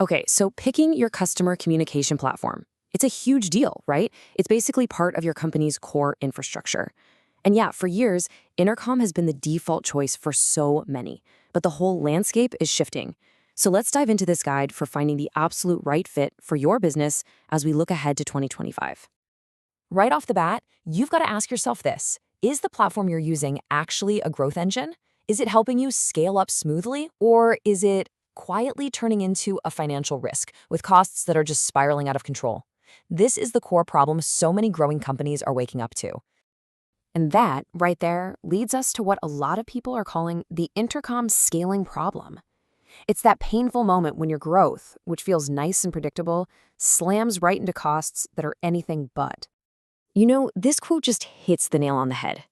Okay, so picking your customer communication platform, it's a huge deal, right? It's basically part of your company's core infrastructure. And yeah, for years, Intercom has been the default choice for so many, but the whole landscape is shifting. So let's dive into this guide for finding the absolute right fit for your business as we look ahead to 2025. Right off the bat, you've got to ask yourself this. Is the platform you're using actually a growth engine? Is it helping you scale up smoothly, or is it quietly turning into a financial risk with costs that are just spiraling out of control? This is the core problem so many growing companies are waking up to. And that, right there, leads us to what a lot of people are calling the intercom scaling problem. It's that painful moment when your growth, which feels nice and predictable, slams right into costs that are anything but. You know, this quote just hits the nail on the head.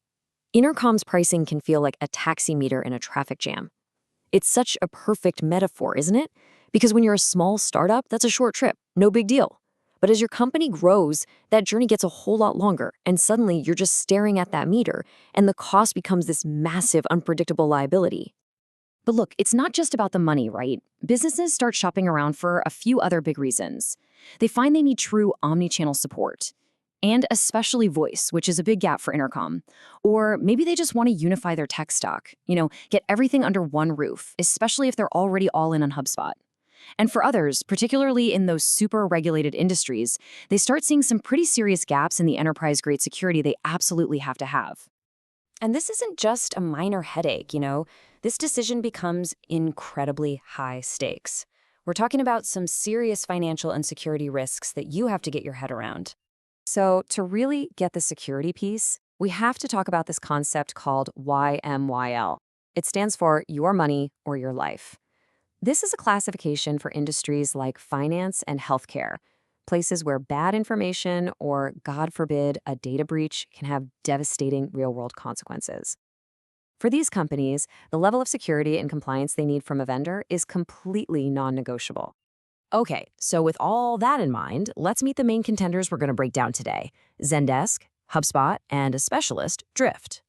Intercom's pricing can feel like a taxi meter in a traffic jam. It's such a perfect metaphor, isn't it? Because when you're a small startup, that's a short trip, no big deal. But as your company grows, that journey gets a whole lot longer, and suddenly you're just staring at that meter, and the cost becomes this massive, unpredictable liability. But look, it's not just about the money, right? Businesses start shopping around for a few other big reasons. They find they need true omni-channel support, and especially voice, which is a big gap for Intercom. Or maybe they just want to unify their tech stock, get everything under one roof, especially if they're already all in on HubSpot. And for others, particularly in those super regulated industries, they start seeing some pretty serious gaps in the enterprise-grade security they absolutely have to have. And this isn't just a minor headache. This decision becomes incredibly high stakes. We're talking about some serious financial and security risks that you have to get your head around. So to really get the security piece, we have to talk about this concept called YMYL. It stands for Your Money or Your Life. This is a classification for industries like finance and healthcare, places where bad information or, God forbid, a data breach can have devastating real-world consequences. For these companies, the level of security and compliance they need from a vendor is completely non-negotiable. Okay, so with all that in mind, let's meet the main contenders we're going to break down today: Zendesk, HubSpot, and a specialist, Drift.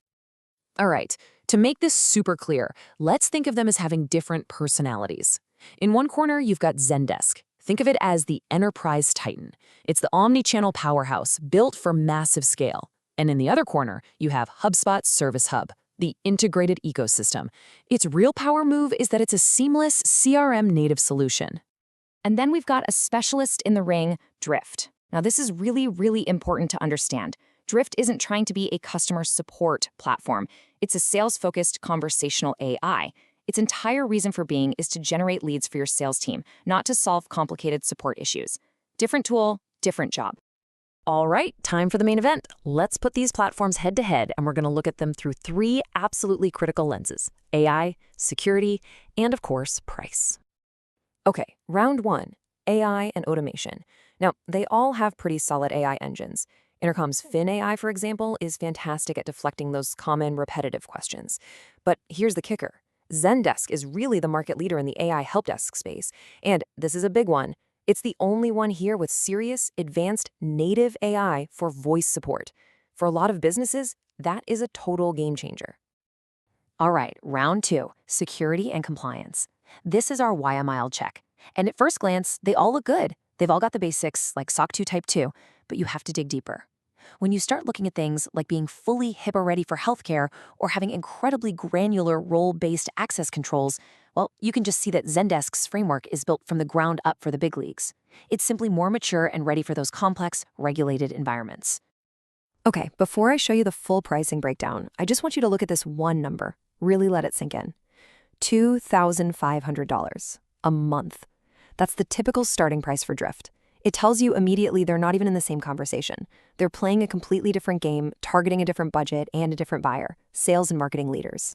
All right, to make this super clear, let's think of them as having different personalities. In one corner, you've got Zendesk. Think of it as the enterprise titan. It's the omni-channel powerhouse built for massive scale. And in the other corner, you have HubSpot Service Hub, the integrated ecosystem. Its real power move is that it's a seamless CRM native solution. And then we've got a specialist in the ring, Drift. Now, this is really, really important to understand. Drift isn't trying to be a customer support platform. It's a sales-focused conversational AI. Its entire reason for being is to generate leads for your sales team, not to solve complicated support issues. Different tool, different job. All right, time for the main event. Let's put these platforms head to head, and we're going to look at them through three absolutely critical lenses: AI, security, and of course, price. Okay, round one, AI and automation. Now, they all have pretty solid AI engines. Intercom's Fin AI, for example, is fantastic at deflecting those common repetitive questions. But here's the kicker. Zendesk is really the market leader in the AI help desk space. And this is a big one. It's the only one here with serious, advanced, native AI for voice support. For a lot of businesses, that is a total game changer. All right, round two, security and compliance. This is our YMYL check. And at first glance, they all look good. They've all got the basics like SOC 2 Type 2, but you have to dig deeper. When you start looking at things like being fully HIPAA ready for healthcare or having incredibly granular role-based access controls, well, you can just see that Zendesk's framework is built from the ground up for the big leagues. It's simply more mature and ready for those complex, regulated environments. Okay, before I show you the full pricing breakdown, I just want you to look at this one number. Really let it sink in. $2,500 a month. That's the typical starting price for Drift. It tells you immediately they're not even in the same conversation. They're playing a completely different game, targeting a different budget and a different buyer, sales and marketing leaders.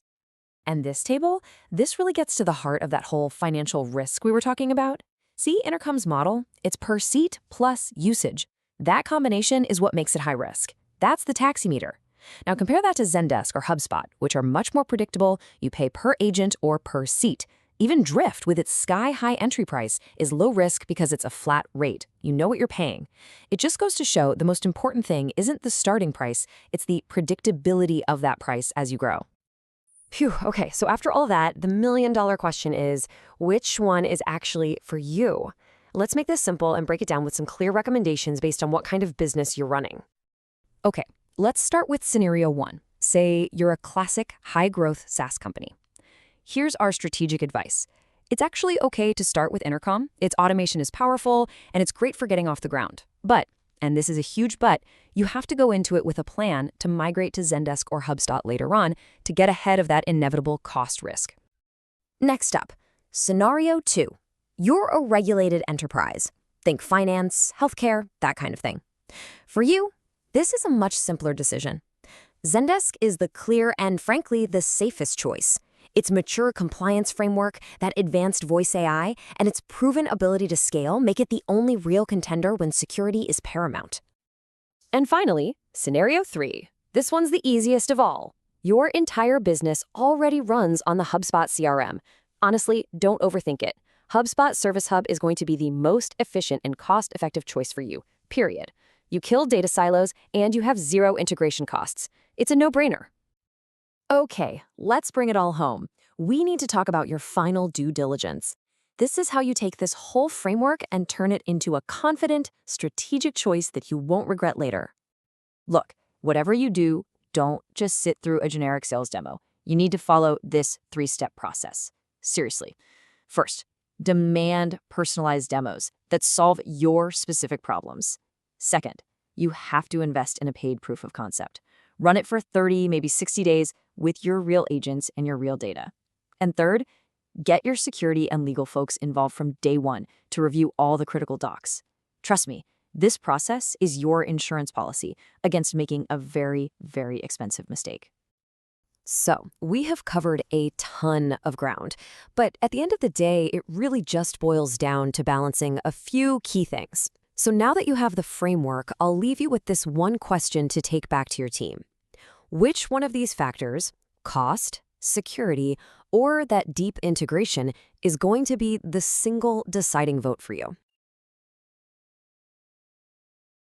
And this table, this really gets to the heart of that whole financial risk we were talking about. See Intercom's model? It's per seat plus usage. That combination is what makes it high risk. That's the taxi meter. Now compare that to Zendesk or HubSpot, which are much more predictable. You pay per agent or per seat. Even Drift, with its sky-high entry price, is low risk because it's a flat rate. You know what you're paying. It just goes to show the most important thing isn't the starting price, it's the predictability of that price as you grow. Phew, okay, so after all that, the million-dollar question is, which one is actually for you? Let's make this simple and break it down with some clear recommendations based on what kind of business you're running. Okay, let's start with scenario one. Say you're a classic high-growth SaaS company. Here's our strategic advice. It's actually okay to start with Intercom. Its automation is powerful, and it's great for getting off the ground. But, and this is a huge but, you have to go into it with a plan to migrate to Zendesk or HubSpot later on to get ahead of that inevitable cost risk. Next up, scenario two. You're a regulated enterprise. Think finance, healthcare, that kind of thing. For you, this is a much simpler decision. Zendesk is the clear and, frankly, the safest choice. Its mature compliance framework, that advanced voice AI, and its proven ability to scale make it the only real contender when security is paramount. And finally, scenario three. This one's the easiest of all. Your entire business already runs on the HubSpot CRM. Honestly, don't overthink it. HubSpot Service Hub is going to be the most efficient and cost-effective choice for you, period. You kill data silos, and you have zero integration costs. It's a no-brainer. Okay, let's bring it all home. We need to talk about your final due diligence. This is how you take this whole framework and turn it into a confident, strategic choice that you won't regret later. Look, whatever you do, don't just sit through a generic sales demo. You need to follow this three-step process. Seriously. First, demand personalized demos that solve your specific problems. Second, you have to invest in a paid proof of concept. Run it for 30, maybe 60 days with your real agents and your real data. And third, get your security and legal folks involved from day one to review all the critical docs. Trust me, this process is your insurance policy against making a very, very expensive mistake. So, we have covered a ton of ground, but at the end of the day, it really just boils down to balancing a few key things. So now that you have the framework, I'll leave you with this one question to take back to your team. Which one of these factors, cost, security, or that deep integration, is going to be the single deciding vote for you?